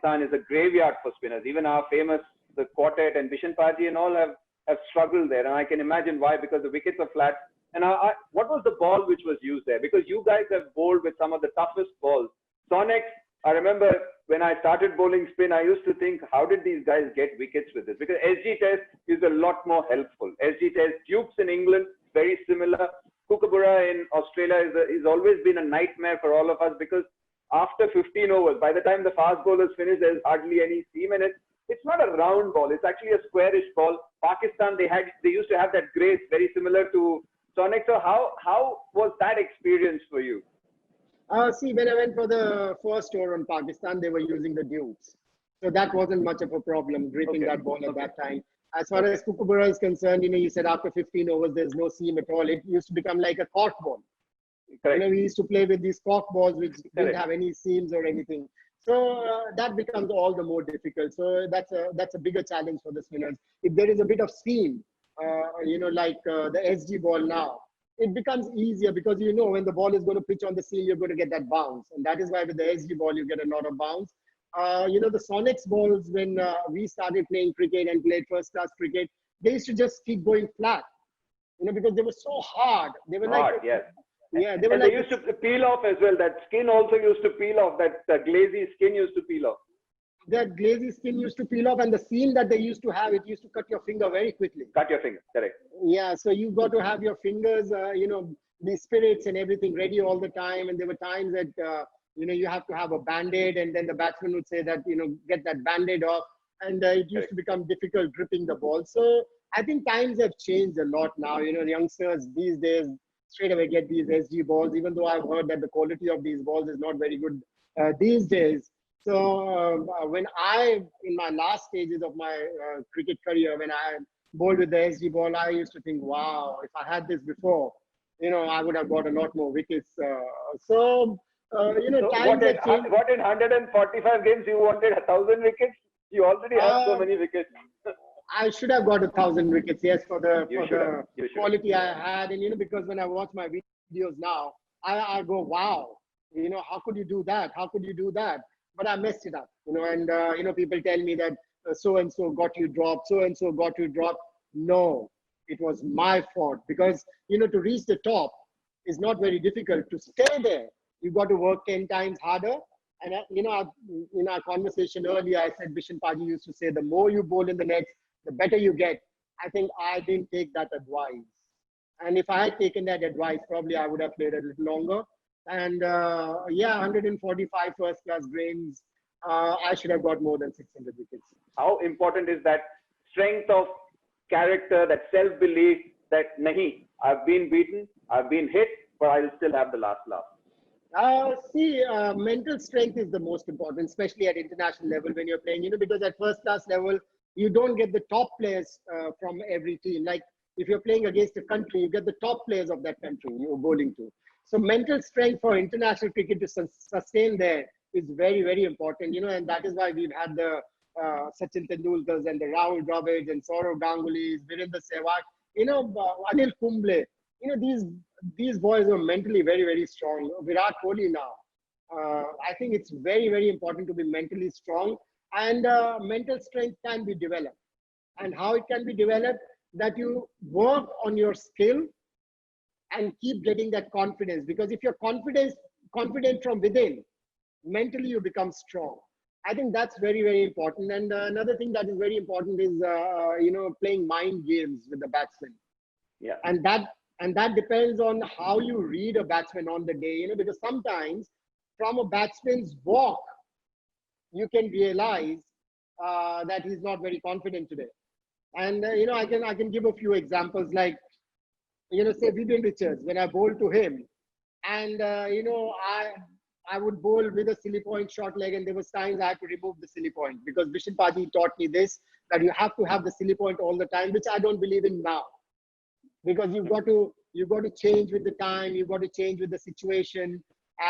Pakistan is a graveyard for spinners. Even our famous the quartet and Bishan Paji and all have struggled there, and I can imagine why, because the wickets are flat. And what was the ball which was used there? Because you guys have bowled with some of the toughest balls. Sonics, I remember when I started bowling spin, I used to think, how did these guys get wickets with this? Because SG Test is a lot more helpful. SG Test, Dukes in England, very similar. Kookaburra in Australia is always been a nightmare for all of us, because after 15 overs, by the time the fast bowlers finish, there's hardly any seam in it. It's not a round ball. It's actually a squarish ball. Pakistan, they used to have that grace very similar to Sonic. So how was that experience for you? See, when I went for the first tour on Pakistan, they were using the Dukes. So that wasn't much of a problem, gripping that ball at that time. As far as Kookaburra is concerned, you said after 15 overs, there's no seam at all. It used to become like a cork ball. We used to play with these cork balls, which didn't have any seams or anything. So that becomes all the more difficult. So that's a bigger challenge for the spinners. If there is a bit of seam, like the SG ball now, it becomes easier, because when the ball is going to pitch on the seam, you're going to get that bounce. And that is why with the SG ball, you get a lot of bounce. The Sonics balls, when we started playing cricket and played first class cricket, they used to just keep going flat, because they were so hard. They were hard, like, yes. Yeah, they used to peel off as well. That skin also used to peel off. That glazy skin used to peel off. That glazy skin used to peel off, and the seam that they used to have, it used to cut your finger very quickly. Cut your finger, correct. Yeah, so you got to have your fingers, the spirits and everything ready all the time. And there were times that, you have to have a band-aid, and then the batsman would say that, get that band-aid off. And it used to become difficult gripping the ball. So I think times have changed a lot now. The youngsters these days straight away get these SG balls, even though I've heard that the quality of these balls is not very good these days. So when in my last stages of my cricket career, when I bowled with the SG ball, I used to think, wow, if I had this before, I would have got a lot more wickets. So what in 145 games you wanted 1,000 wickets? You already have so many wickets. I should have got 1,000 wickets, yes, for the quality I had. And, because when I watch my videos now, I go, wow, how could you do that? How could you do that? But I messed it up, and, people tell me that so-and-so got you dropped, so-and-so got you dropped. No, it was my fault, because, to reach the top is not very difficult. To stay there, you got to work 10 times harder. And, in our conversation earlier, I said Bishan Paji used to say, the more you bowl in the nets, the better you get. I think I didn't take that advice. And if I had taken that advice, probably I would have played a little longer. And 145 first class games, I should have got more than 600 wickets. How important is that strength of character, that self-belief that, nahi, I've been beaten, I've been hit, but I'll still have the last laugh? Mental strength is the most important, especially at international level when you're playing, because at first class level, you don't get the top players from every team. Like if you're playing against a country, you get the top players of that country you're bowling to. So mental strength for international cricket to sustain there is very, very important, and that is why we've had the Sachin Tendulkars and the Rahul Dravids and Saurav Gangulis, Virendra Sehwag, Anil Kumble. These boys are mentally very, very strong. Virat Kohli now. I think it's very, very important to be mentally strong, and mental strength can be developed. And how it can be developed? That you work on your skill and keep getting that confidence. Because if you're confident from within, mentally you become strong. I think that's very, very important. And another thing that is very important is, playing mind games with the batsman. Yeah. And that depends on how you read a batsman on the day, because sometimes from a batsman's walk, you can realize that he's not very confident today. And, I can give a few examples, like, say Vivian Richards, when I bowled to him, and, I would bowl with a silly point short leg, and there was times I had to remove the silly point, because Bishan Paji taught me this, that you have to have the silly point all the time, which I don't believe in now. Because you've got to change with the time, you've got to change with the situation,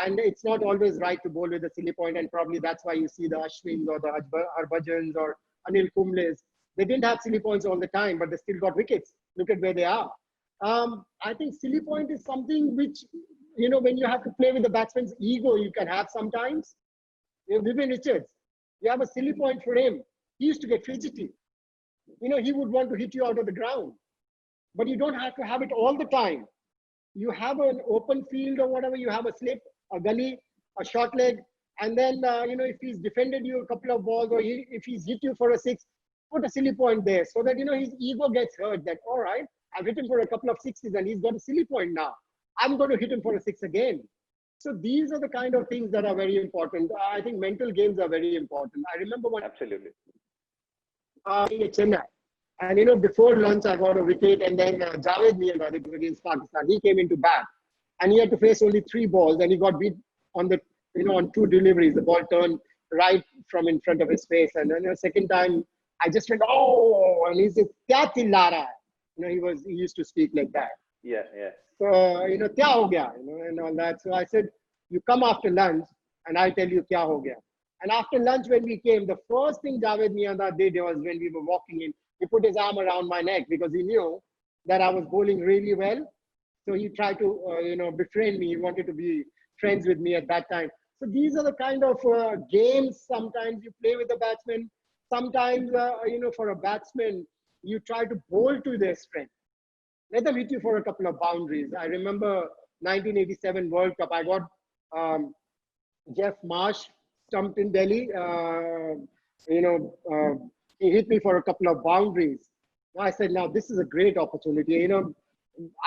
and it's not always right to bowl with a silly point, and probably that's why you see the Ashwins or the Harbhajans or Anil Kumbles. They didn't have silly points all the time, but they still got wickets. Look at where they are. I think silly point is something which, when you have to play with the batsman's ego, you can have sometimes. Vivian Richards, You have a silly point for him. He used to get fidgety. He would want to hit you out of the ground. But you don't have to have it all the time. You have an open field or whatever, you have a slip, a gully, a short leg, and then, if he's defended you a couple of balls or if he's hit you for a six, put a silly point there so that, his ego gets hurt that, all right, I've hit him for a couple of sixes and he's got a silly point now. I'm going to hit him for a six again. So these are the kind of things that are very important. I think mental games are very important. I remember one. Absolutely. In Chennai. And before lunch, I got a wicket, and then Javed Mian against Pakistan. He came into bat, and he had to face only 3 balls, and he got beat on the on 2 deliveries. The ball turned right from in front of his face, and then the second time, I just went, oh, and he said, "Kya chilla raha hai?" He used to speak like that. Yeah. So kya ho gaya, and all that. So I said, you come after lunch, and I'll tell you kya ho gaya. And after lunch, when we came, the first thing Javed Mianda did was when we were walking in, he put his arm around my neck because he knew that I was bowling really well. So he tried to, befriend me. He wanted to be friends with me at that time. So these are the kind of games sometimes you play with the batsman. Sometimes, for a batsman, you try to bowl to their strength. Let them hit you for a couple of boundaries. I remember 1987 World Cup. I got Jeff Marsh stumped in Delhi. He hit me for a couple of boundaries. I said, now this is a great opportunity.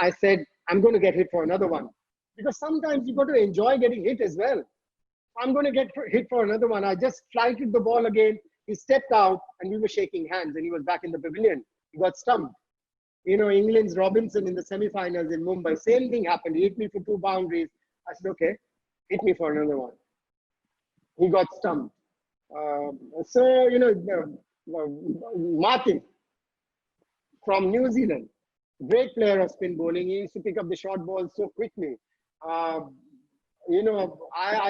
I said, I'm going to get hit for another one. Because sometimes you've got to enjoy getting hit as well. I'm going to get hit for another one. I just flighted the ball again. He stepped out and we were shaking hands and he was back in the pavilion. He got stumped. England's Robinson in the semi-finals in Mumbai, same thing happened. He hit me for 2 boundaries. I said, okay, hit me for another one. He got stumped. Martin from New Zealand, great player of spin bowling. He used to pick up the short balls so quickly. I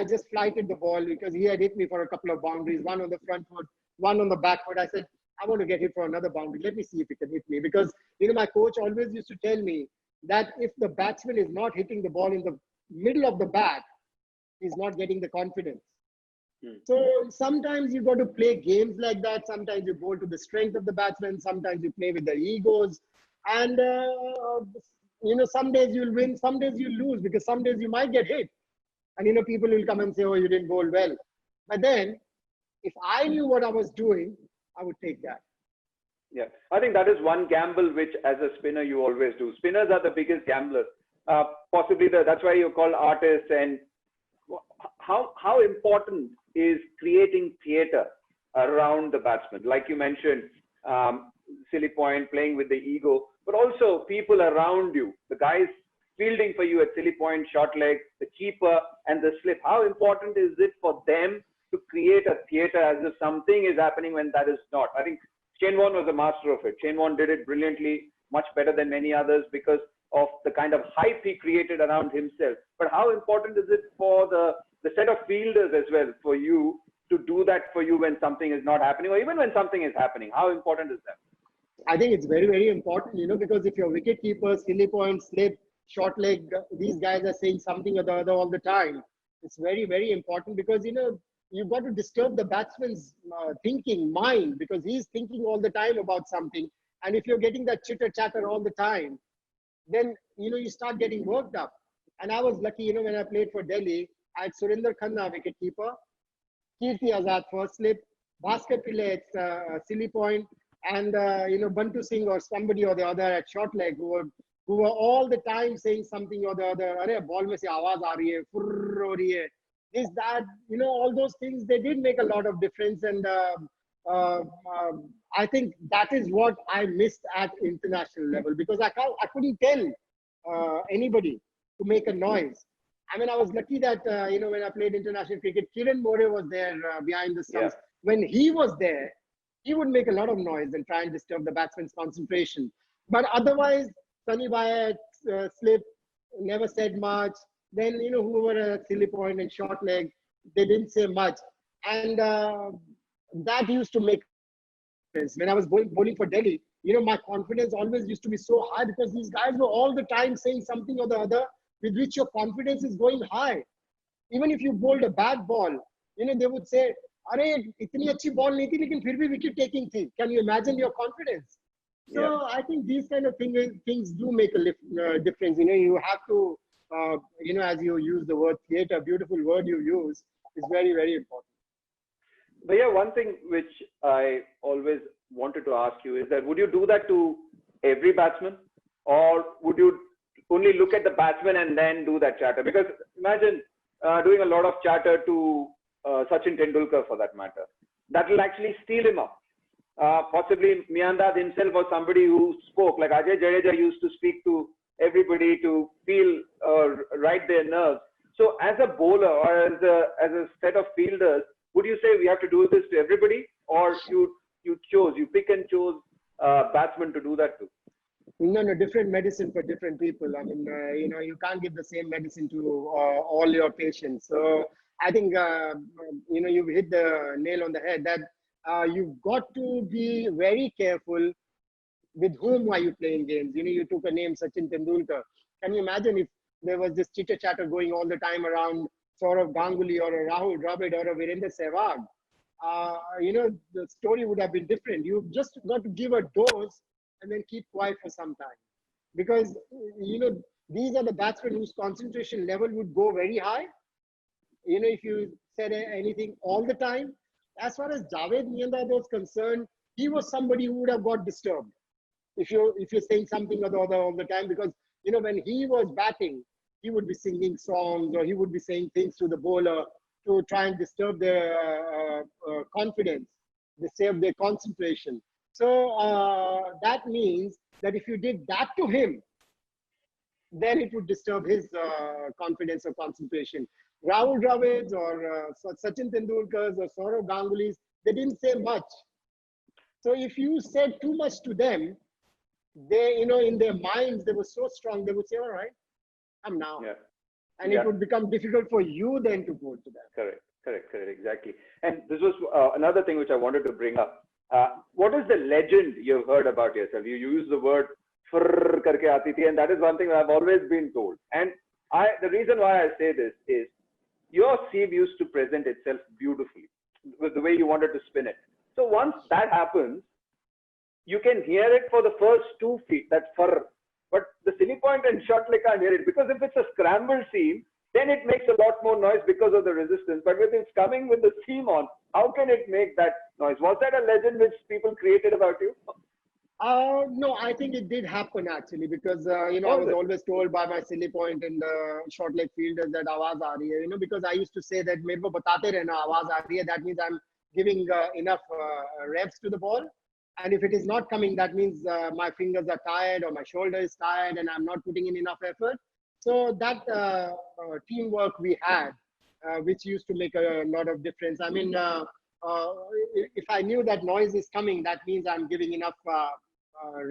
just flighted the ball because he had hit me for a couple of boundaries, one on the front foot, one on the back foot. I said, I want to get hit for another boundary. Let me see if he can hit me. Because, my coach always used to tell me that if the batsman is not hitting the ball in the middle of the bat, he's not getting the confidence. So sometimes you got to play games like that. Sometimes you bowl to the strength of the batsman. Sometimes you play with the egos. And, some days you'll win, some days you'll lose because some days you might get hit. And, people will come and say, oh, you didn't bowl well. But then if I knew what I was doing, I would take that. Yeah, I think that is one gamble which as a spinner you always do. Spinners are the biggest gamblers. Possibly that's why you're called artists. And how important is creating theatre around the batsman? Like you mentioned, silly point, playing with the ego, but also people around you, the guys fielding for you at silly point, short leg, the keeper and the slip. How important is it for them to create a theatre as if something is happening when that is not? I think Shane Warne was a master of it. Shane Warne did it brilliantly, much better than many others because of the kind of hype he created around himself. But how important is it for the set of fielders as well for you to do that for you when something is not happening or even when something is happening? How important is that? I think it's very, very important, because if your wicket keeper, silly point, slip, short leg, these guys are saying something or the other all the time. It's very, very important because, you've got to disturb the batsman's thinking mind because he's thinking all the time about something. And if you're getting that chitter chatter all the time, then, you start getting worked up. And I was lucky, when I played for Delhi, I had Surinder Khanna, wicket keeper, Kirti Azad, first slip, Bhaskar Pillai, silly point, and, Bantu Singh or somebody or the other at short leg who were all the time saying something or the other. Arey, ball mein se awaaz aa rahi hai, furr ho rahi hai. Is that, all those things, they did make a lot of difference. And I think that is what I missed at international level because I couldn't tell anybody to make a noise. I mean, I was lucky that, when I played international cricket, Kiran More was there behind the stumps. Yeah. When he was there, he would make a lot of noise and try and disturb the batsman's concentration. But otherwise, Sunny Bhai slip, never said much. Then, who were at silly point and short leg, they didn't say much. And that used to make sense. When I was bowling for Delhi, my confidence always used to be so high because these guys were all the time saying something or the other with which your confidence is going high. Even if you bowled a bad ball, they would say, अरे इतनी अच्छी ball नहीं थी लेकिन फिर भी wicket taking थी. Can you imagine your confidence? So Yeah. I think these kind of things do make a difference. You know, you have to, you know, as you use the word theater, beautiful word you use, is very, very important. But yeah, one thing which I always wanted to ask you is that would you do that to every batsman, or would you only look at the batsman and then do that chatter? Because imagine doing a lot of chatter to Sachin Tendulkar for that matter. That will actually steal him up. Possibly Miandad himself was somebody who spoke, like Ajay Jadeja used to speak to everybody to feel right their nerves. So as a bowler or as a set of fielders, would you say we have to do this to everybody, or you pick and chose batsmen to do that to? No, different medicine for different people. I mean, you know, you can't give the same medicine to all your patients. So I think, you know, you've hit the nail on the head that you've got to be very careful with whom are you playing games. You know, you took a name, Sachin Tendulkar. Can you imagine if there was this chitter chatter going all the time around Saurav Ganguly or a Rahul Dravid or a Virender Sehwag? You know, the story would have been different. You've just got to give a dose and then keep quiet for some time. Because, you know, these are the batsmen whose concentration level would go very high. You know, if you said anything all the time. As far as Javed Miandad was concerned, he was somebody who would have got disturbed if you're saying something or the other all the time, because you know when he was batting, he would be singing songs or he would be saying things to the bowler to try and disturb their confidence, disturb their concentration. So that means that if you did that to him, then it would disturb his confidence or concentration. Rahul Dravid's or Sachin Tendulkar's or Saurav Ganguly's, they didn't say much. So if you said too much to them, they, you know, in their minds, they were so strong, they would say, all right, I'm now. Yeah. And it would become difficult for you then to go to that. Correct, exactly. And this was another thing which I wanted to bring up. What is the legend you've heard about yourself? You use the word "frrr" karke aati thi, and that is one thing I've always been told. And the reason why I say this is your sieve used to present itself beautifully with the way you wanted to spin it. So once that happens, you can hear it for the first 2 feet, that fur. But the silly point and short leg can't hear it, because if it's a scrambled seam, then it makes a lot more noise because of the resistance. But when it's coming with the seam on, how can it make that noise? Was that a legend which people created about you? No, I think it did happen actually, because you know, I was always told by my silly point and short leg fielders that आवाज आ रही है, you know, because I used to say that मेरे को बताते रहना आवाज आ रही है, that means I'm giving enough reps to the ball. And if it is not coming, that means my fingers are tired or my shoulder is tired and I'm not putting in enough effort. So that teamwork we had, which used to make a lot of difference. I mean, if I knew that noise is coming, that means I'm giving enough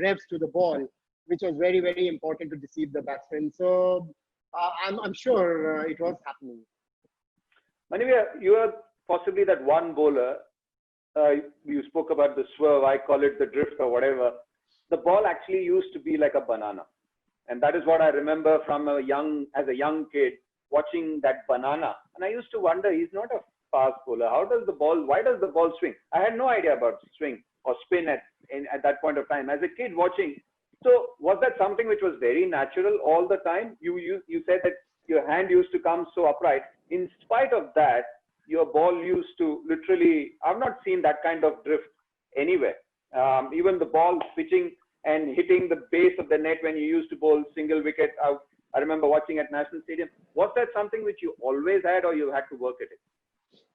reps to the ball, which was very, very important to deceive the batsman. So I'm sure it was happening. Maninder, you are possibly that one bowler. You spoke about the swerve, I call it the drift or whatever. The ball actually used to be like a banana. And that is what I remember from as a young kid, watching that banana. And I used to wonder, he's not a fast bowler. Why does the ball swing? I had no idea about swing or spin at that point of time. As a kid watching, so was that something which was very natural all the time? You said that your hand used to come so upright. In spite of that, your ball used to literally, I've not seen that kind of drift anywhere. Even the ball pitching and hitting the base of the net when you used to bowl single wicket out. I remember watching at National Stadium. Was that something which you always had, or you had to work at it?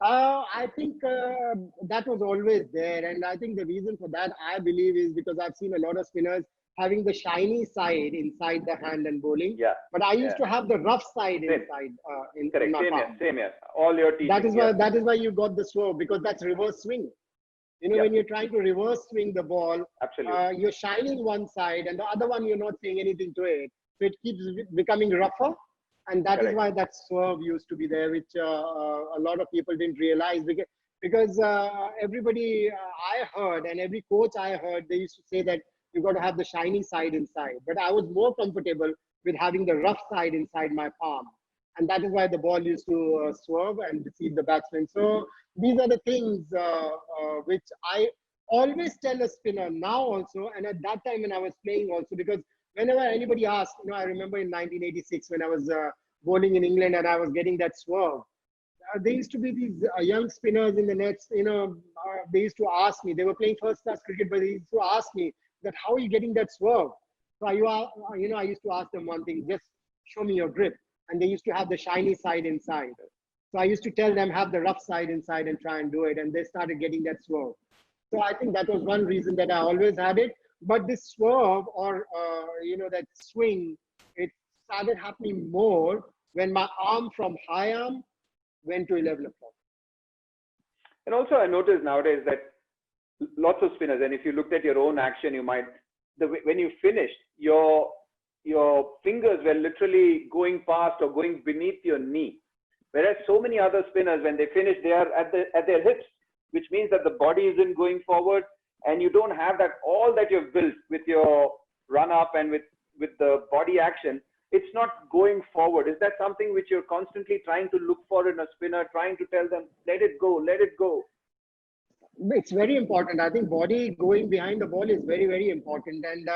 I think that was always there. And I think the reason for that, I believe, is because I've seen a lot of spinners having the shiny side inside the hand and bowling. Yeah. But I used to have the rough side inside. Correct. Same here. All your teeth. That is why you got the swerve, because that's reverse swing. You know, when you're trying to reverse swing the ball, you're shining one side and the other one you're not saying anything to it. So it keeps becoming rougher. And that is why that swerve used to be there, which a lot of people didn't realize. Because everybody I heard and every coach I heard, they used to say that you got to have the shiny side inside. But I was more comfortable with having the rough side inside my palm. And that is why the ball used to swerve and deceive the batsman. So these are the things which I always tell a spinner now also, and at that time when I was playing also, because whenever anybody asked, I remember in 1986 when I was bowling in England and I was getting that swerve, there used to be these young spinners in the nets, they used to ask me, they were playing first class cricket, but they used to ask me that, how are you getting that swerve? So I used to ask them one thing, just show me your grip. And they used to have the shiny side inside. So I used to tell them, have the rough side inside and try and do it. And they started getting that swerve. So I think that was one reason that I always had it. But this swerve or, that swing, it started happening more when my arm from high arm went to 11 o'clock. And also I noticed nowadays that lots of spinners, and if you looked at your own action, you might, when you finished, your fingers were literally going past or going beneath your knee. Whereas so many other spinners, when they finish, they are at their hips, which means that the body isn't going forward, and you don't have that, all that you've built with your run up and with the body action, it's not going forward. Is that something which you're constantly trying to look for in a spinner, trying to tell them, let it go, let it go? It's very important. I think body going behind the ball is very, very important. And,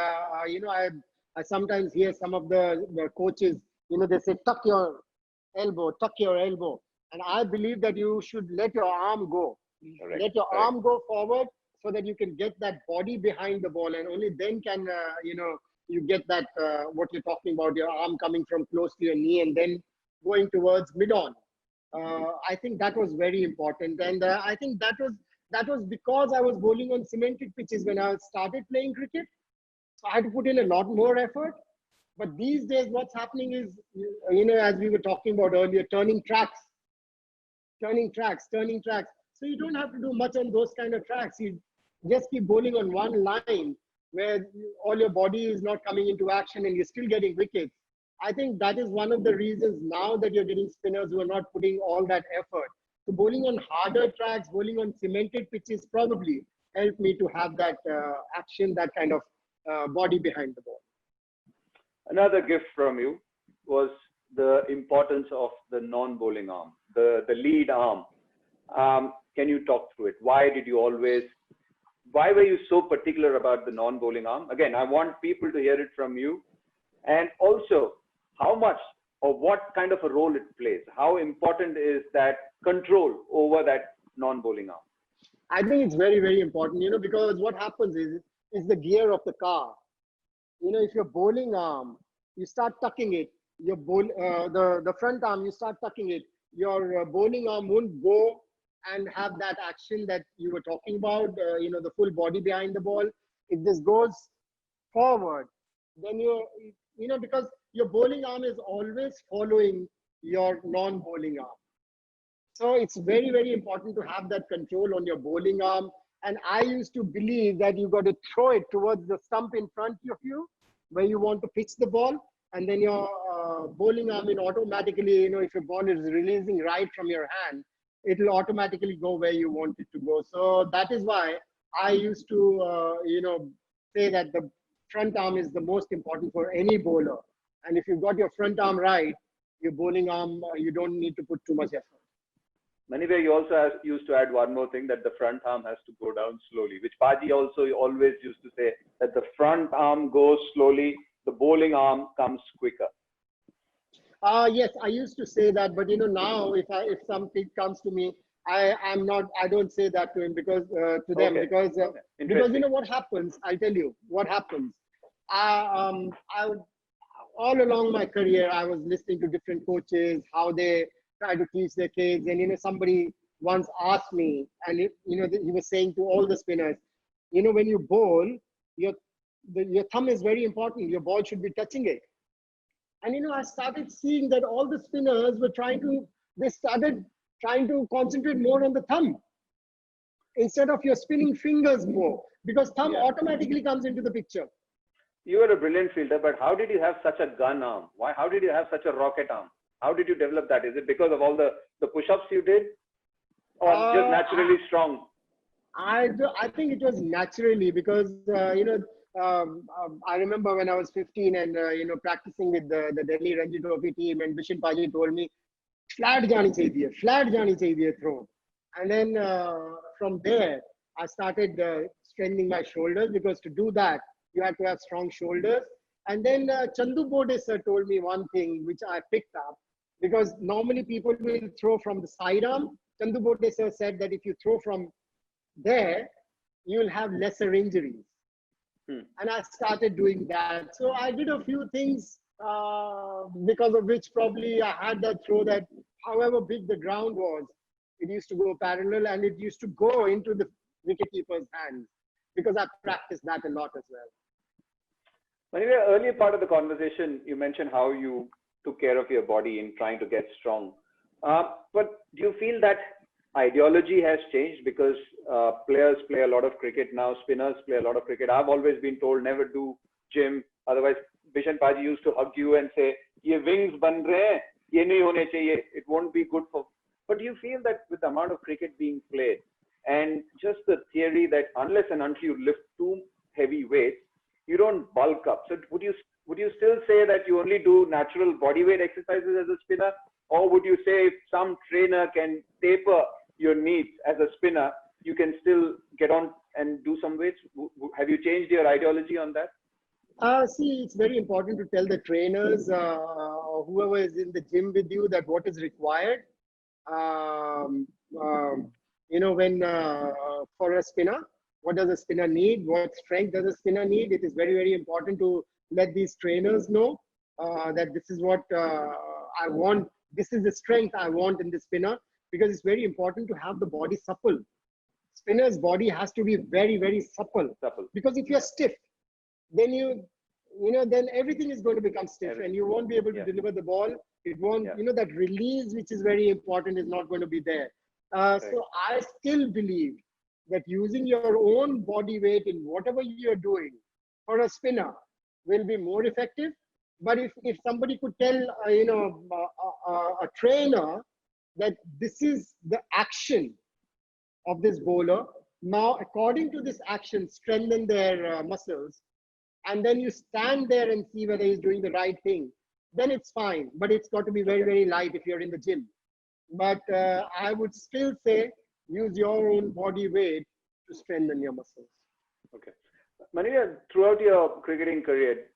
I sometimes hear some of the coaches, they say, tuck your elbow. And I believe that you should let your arm go. Correct. Let your arm go forward so that you can get that body behind the ball. And only then can, you get that, what you're talking about, your arm coming from close to your knee and then going towards mid-on. I think that was very important. And I think that was because I was bowling on cemented pitches when I started playing cricket. So I had to put in a lot more effort. But these days, what's happening is, as we were talking about earlier, turning tracks. So you don't have to do much on those kind of tracks. You just keep bowling on one line where all your body is not coming into action and you're still getting wickets. I think that is one of the reasons now that you're getting spinners who are not putting all that effort. So bowling on harder tracks, bowling on cemented pitches probably helped me to have that action, that kind of body behind the ball. Another gift from you was the importance of the non-bowling arm, the lead arm. Can you talk through it? Why were you so particular about the non-bowling arm? Again, I want people to hear it from you. And also, how much or what kind of a role it plays? How important is that control over that non-bowling arm? I think it's very, very important, because what happens is the gear of the car. If your bowling arm, you start tucking it, the front arm, you start tucking it, your bowling arm won't go and have that action that you were talking about, the full body behind the ball. If this goes forward, then because your bowling arm is always following your non-bowling arm. So it's very, very important to have that control on your bowling arm. And I used to believe that you got to throw it towards the stump in front of you where you want to pitch the ball. And then your bowling arm will automatically, if your ball is releasing right from your hand, it will automatically go where you want it to go. So that is why I used to, say that the front arm is the most important for any bowler. And if you've got your front arm right, your bowling arm, you don't need to put too much effort. Maninder, you also used to add one more thing, that the front arm has to go down slowly, which Paji also always used to say, that the front arm goes slowly, the bowling arm comes quicker. Yes, I used to say that, but now if some kid comes to me, I don't say that to him because because what happens. I'll tell you what happens. I all along my career, I was listening to different coaches, how they try to teach their kids. And, somebody once asked me, and, he was saying to all the spinners, when you bowl, your thumb is very important. Your ball should be touching it. And, I started seeing that all the spinners were started trying to concentrate more on the thumb instead of your spinning fingers more, because thumb automatically comes into the picture. You were a brilliant fielder, but how did you have such a gun arm? How did you have such a rocket arm? How did you develop that? Is it because of all the push-ups you did, or just naturally strong? I think it was naturally because, I remember when I was 15 and practicing with the Delhi Ranji Trophy team, and Bishan Paji told me, flat jani chahiye throw. And then from there, I started strengthening my shoulders, because to do that, you have to have strong shoulders. And then Chandu Bode sir told me one thing which I picked up, because normally people will throw from the side arm. Chandu Bode sir said that if you throw from there, you will have lesser injuries. And I started doing that. So I did a few things because of which probably I had that throw that however big the ground was, it used to go parallel and it used to go into the wicketkeeper's hands, because I practiced that a lot as well. Anyway, earlier part of the conversation, you mentioned how you took care of your body in trying to get strong. But do you feel that ideology has changed, because players play a lot of cricket now, spinners play a lot of cricket? I've always been told never do gym, otherwise Bishan Paji used to hug you and say, ye wings ban rahe hain, ye nahi hone chahiye, it won't be good for. But do you feel that with the amount of cricket being played and just the theory that unless and until you lift too heavy weights, you don't bulk up? So would you still say that you only do natural body weight exercises as a spinner? Or would you say if some trainer can taper your needs as a spinner, you can still get on and do some weights? Have you changed your ideology on that? See, it's very important to tell the trainers, whoever is in the gym with you, that what is required. When for a spinner, what does a spinner need? What strength does a spinner need? It is very, very important to let these trainers know that this is what I want. This is the strength I want in the spinner, because it's very important to have the body supple. Spinner's body has to be very, very supple. Because if you're stiff, then then everything is going to become stiff, and you won't be able to deliver the ball. It won't, that release, which is very important, is not going to be there. So I still believe that using your own body weight in whatever you're doing for a spinner will be more effective. But if somebody could tell, a trainer that this is the action of this bowler, now according to this action, strengthen their muscles, and then you stand there and see whether he's doing the right thing, then it's fine. But it's got to be very, very light if you're in the gym. But I would still say use your own body weight to strengthen your muscles. Okay. Maninder, throughout your cricketing career,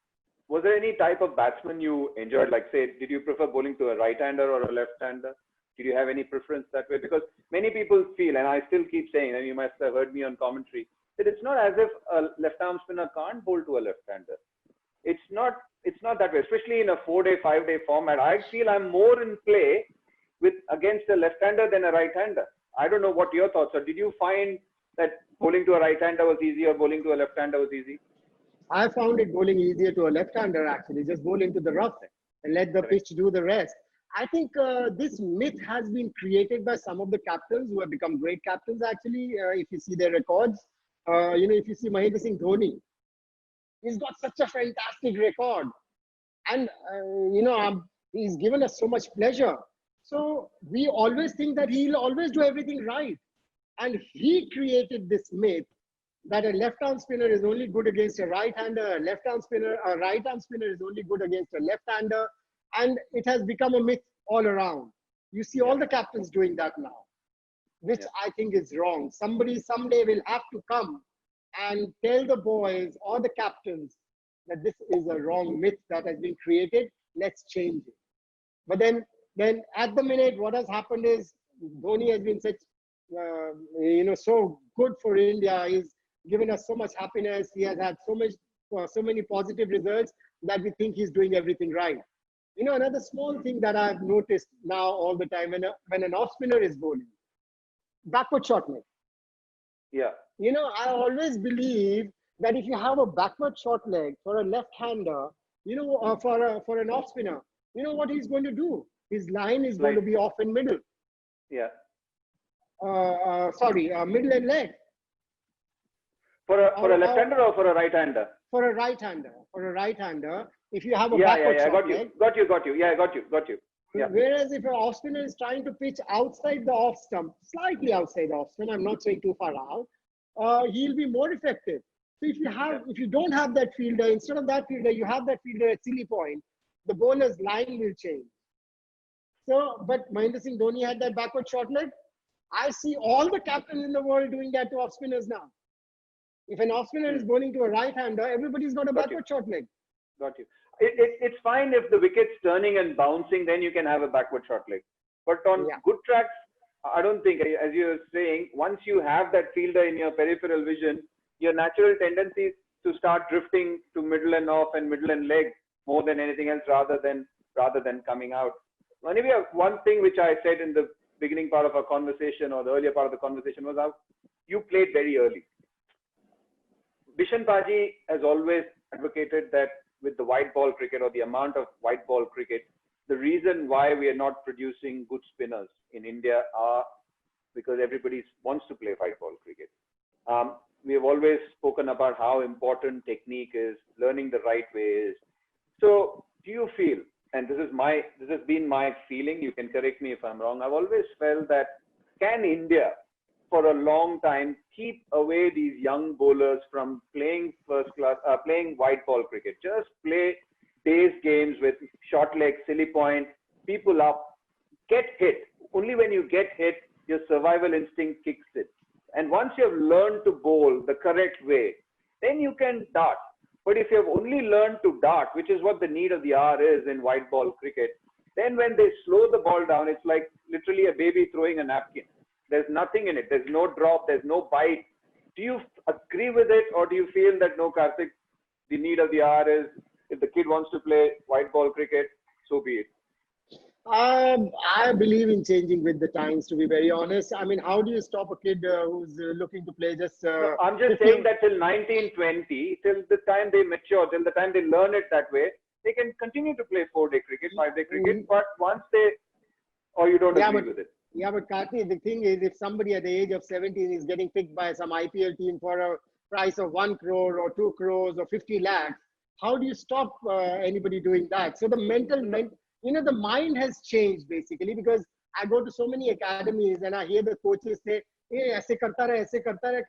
was there any type of batsman you enjoyed? Like, say, did you prefer bowling to a right-hander or a left-hander? Did you have any preference that way? Because many people feel, and I still keep saying, and you must have heard me on commentary, that it's not as if a left-arm spinner can't bowl to a left-hander. It's not that way, especially in a 4-day, 5-day format. I feel I'm more in play against a left-hander than a right-hander. I don't know what your thoughts are. Did you find that bowling to a right-hander was easy or bowling to a left-hander was easy? I found it bowling easier to a left-hander, actually. Just bowl into the rough and let the pitch do the rest. I think this myth has been created by some of the captains who have become great captains, actually. If you see their records, if you see Maninder Singh Dhoni, he's got such a fantastic record. And, he's given us so much pleasure. So we always think that he'll always do everything right. And he created this myth that a left-arm spinner is only good against a right-hander, a right-arm spinner is only good against a left-hander. And it has become a myth all around. You see all the captains doing that now, which I think is wrong. Somebody someday will have to come and tell the boys or the captains that this is a wrong myth that has been created. Let's change it. But then at the minute, what has happened is Dhoni has been such, so good for India. He's given us so much happiness. He has had so many positive results that we think he's doing everything right. Another small thing that I've noticed now all the time, when an off spinner is bowling, backward shot leg. Yeah. I always believe that if you have a backward shot leg for a left-hander, for an off spinner, what he's going to do? His line is going to be off in middle. Yeah. Middle and leg. For a left-hander or for a right-hander? For a right-hander. If you have a backward shot leg. Got you. Yeah, I got you. Yeah. Whereas if an off spinner is trying to pitch outside the off stump, slightly outside the off stump, I'm not saying too far out, he'll be more effective. So if you don't have that fielder, instead of that fielder, you have that fielder at silly point, the bowler's line will change. So, but Maninder Singh Dhoni had that backward short leg. I see all the captains in the world doing that to off spinners now. If an off spinner is bowling to a right-hander, everybody's got a backward short leg. Got you. It's fine if the wicket's turning and bouncing, then you can have a backward short leg. But on good tracks, I don't think, as you're saying, once you have that fielder in your peripheral vision, your natural tendency is to start drifting to middle and off and middle and leg more than anything else, rather than coming out. Manivya, one thing which I said in the beginning part of our conversation, or the earlier part of the conversation, was how you played very early. Bishan Paji has always advocated that with the white ball cricket, or the amount of white ball cricket, the reason why we are not producing good spinners in India are because everybody wants to play white ball cricket. We have always spoken about how important technique is, learning the right way is. So do you feel, and this has been my feeling, you can correct me if I'm wrong, I've always felt that, can India for a long time keep away these young bowlers from playing playing white ball cricket? Just play days games with short leg, silly point, people up, get hit. Only when you get hit, your survival instinct kicks in. And once you have learned to bowl the correct way, then you can dart. But if you have only learned to dart, which is what the need of the hour is in white ball cricket, then when they slow the ball down, it's like literally a baby throwing a napkin. There's nothing in it. There's no drop. There's no bite. Do you agree with it, or do you feel that, no, Kartik, the need of the hour is, if the kid wants to play white ball cricket, so be it? I believe in changing with the times, to be very honest. I mean, how do you stop a kid who's looking to play just... No, I'm just saying that till 1920, till the time they mature, till the time they learn it that way, they can continue to play 4-day cricket, 5-day cricket, but once they... Or you don't agree with it? Yeah, but Kartik, the thing is, if somebody at the age of 17 is getting picked by some IPL team for a price of 1 crore or 2 crores or 50 lakhs, how do you stop anybody doing that? So the the mind has changed basically, because I go to so many academies and I hear the coaches say, "Hey, ऐसे करता रहे,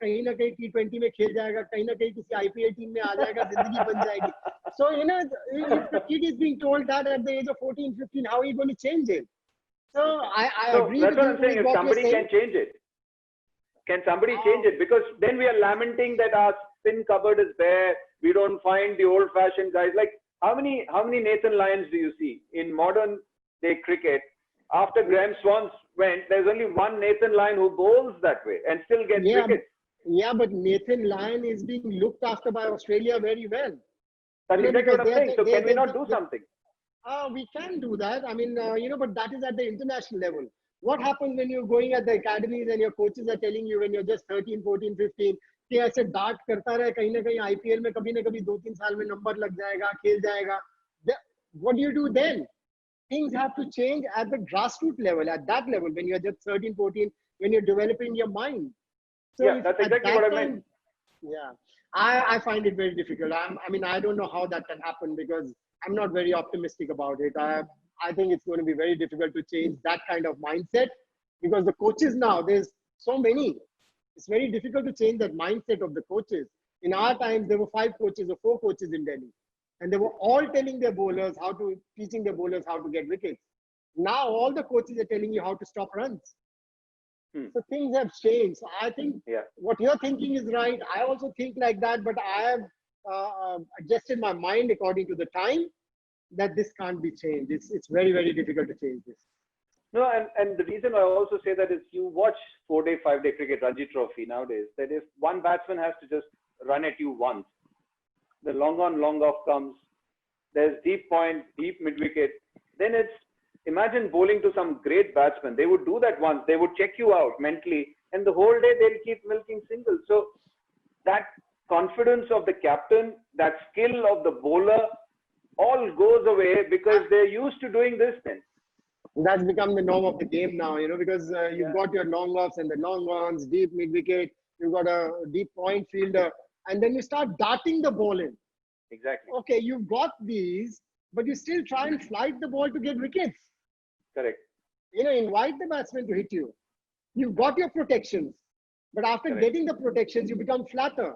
कहीं ना कहीं T20 में खेल जाएगा, कहीं ना कहीं किसी IPL team में आ जाएगा, जिंदगी बन जाएगी." So, if the kid is being told that at the age of 14, 15, how are you going to change it? So I agree with you. That's what I'm saying. If somebody can change it, can somebody change it? Because then we are lamenting that our spin cupboard is bare. We don't find the old-fashioned guys. Like, how many Nathan Lyons do you see in modern day cricket? After Graham Swans went, there's only one Nathan Lyon who bowls that way and still gets wickets. Yeah, but Nathan Lyon is being looked after by Australia very well. That's exactly what I'm saying. So can we not do something? We can do that. I mean, but that is at the international level. What happens when you're going at the academies and your coaches are telling you when you're just 13, 14, 15, कि ऐसे dart करता रहे, कहीं ना कहीं IPL में कभी ना कभी 2-3 साल में नंबर लग जाएगा, खेल जाएगा. What do you do then? Things have to change at the grassroots level, at that level, when you're just 13, 14, when you're developing your mind. So yeah, that's exactly what I meant. Yeah, I find it very difficult. I don't know how that can happen, because I'm not very optimistic about it. I think it's going to be very difficult to change that kind of mindset, because the coaches now, there's so many. It's very difficult to change that mindset of the coaches. In our times, there were 5 coaches or 4 coaches in Delhi, and they were all telling their bowlers teaching their bowlers how to get wickets. Now all the coaches are telling you how to stop runs. So things have changed. So I think what you're thinking is right. I also think like that, but I have adjusted my mind according to the time that this can't be changed. It's very, very difficult to change this. No, and the reason I also say that is, you watch 4-day, 5-day cricket, Ranji Trophy nowadays, that if one batsman has to just run at you once, the long on, long off comes, there's deep point, deep mid-wicket, then it's, imagine bowling to some great batsman. They would do that once. They would check you out mentally, and the whole day they'll keep milking singles. So that confidence of the captain, that skill of the bowler, all goes away because they're used to doing this then. That's become the norm of the game now, because you've got your long offs and the long ons, deep mid-wicket, you've got a deep point fielder, and then you start darting the ball in. Exactly. Okay, you've got these, but you still try and flight the ball to get wickets. Correct. Invite the batsman to hit you. You've got your protections, but after getting the protections, you become flatter.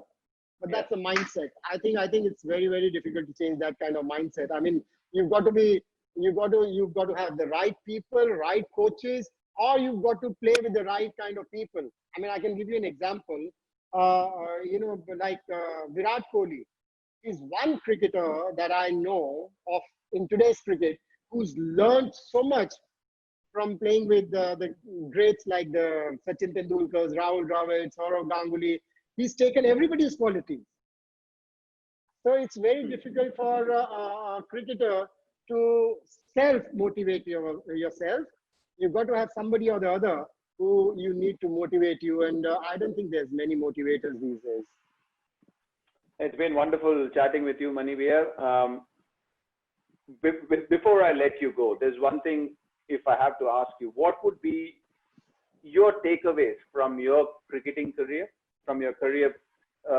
but that's the mindset. I think it's very, very difficult to change that kind of mindset. I mean, you've got to have the right people, right coaches, or you've got to play with the right kind of people. I mean, I can give you an example. Virat Kohli is one cricketer that I know of in today's cricket who's learned so much from playing with the greats like the Sachin Tendulkars, Rahul Dravid, Saurav Ganguly. He's taken everybody's qualities. So it's very difficult for a cricketer to self-motivate yourself. You've got to have somebody or the other who you need to motivate you. And I don't think there's many motivators these days. It's been wonderful chatting with you, Maninder. Before I let you go, there's one thing, if I have to ask you, what would be your takeaways from your cricketing career, from your career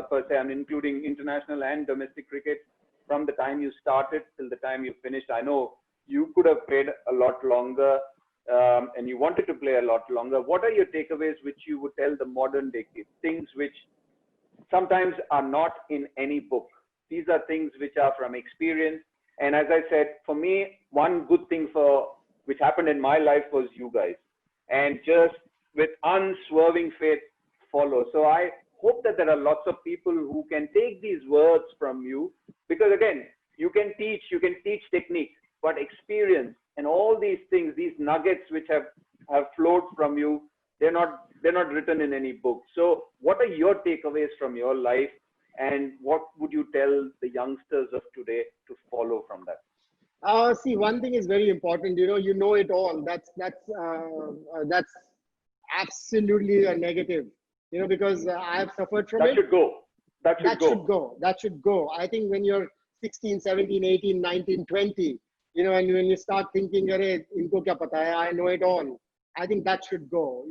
per se, I mean, including international and domestic cricket, from the time you started till the time you finished? I know you could have played a lot longer and you wanted to play a lot longer. What are your takeaways which you would tell the modern day kids? Things which sometimes are not in any book. These are things which are from experience. And as I said, for me, one good thing which happened in my life was you guys. And just with unswerving faith, follow. So I hope that there are lots of people who can take these words from you, because again, you can teach technique, but experience and all these things, these nuggets which have flowed from you, they're not written in any book. So what are your takeaways from your life, and what would you tell the youngsters of today to follow from that? See, one thing is very important. You know it all. That's absolutely a negative. Because I have suffered from it. That should go. I think when you're 16, 17, 18, 19, 20, and when you start thinking, inko kya pata hai, I know it all. I think that should go.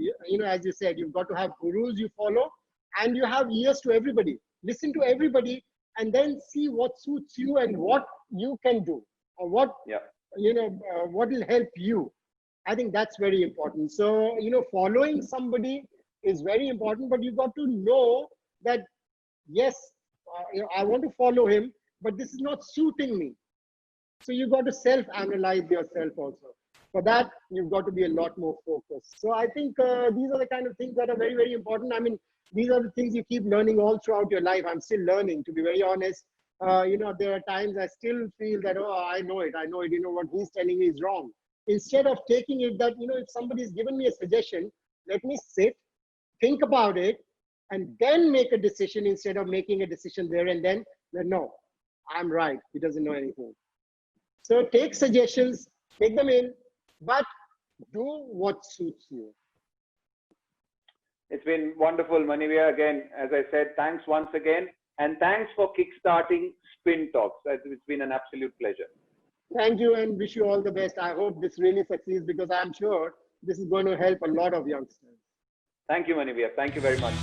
As you said, you've got to have gurus you follow, and you have ears to everybody. Listen to everybody, and then see what suits you and what you can do, or what will help you. I think that's very important. So, following somebody is very important, but you've got to know that, yes, I want to follow him, but this is not suiting me. So you've got to self-analyze yourself also. For that, you've got to be a lot more focused. So I think these are the kind of things that are very, very important. I mean, these are the things you keep learning all throughout your life. I'm still learning, to be very honest. There are times I still feel that, I know it. What he's telling me is wrong. Instead of taking it that, if somebody's given me a suggestion, let me sit, think about it, and then make a decision instead of making a decision there and then, no, I'm right. He doesn't know anything. So take suggestions, take them in, but do what suits you. It's been wonderful, Maninder. Again, as I said, thanks once again. And thanks for kickstarting Spin Talks. It's been an absolute pleasure. Thank you, and wish you all the best. I hope this really succeeds, because I'm sure this is going to help a lot of youngsters. Thank you, Maninder. Thank you very much.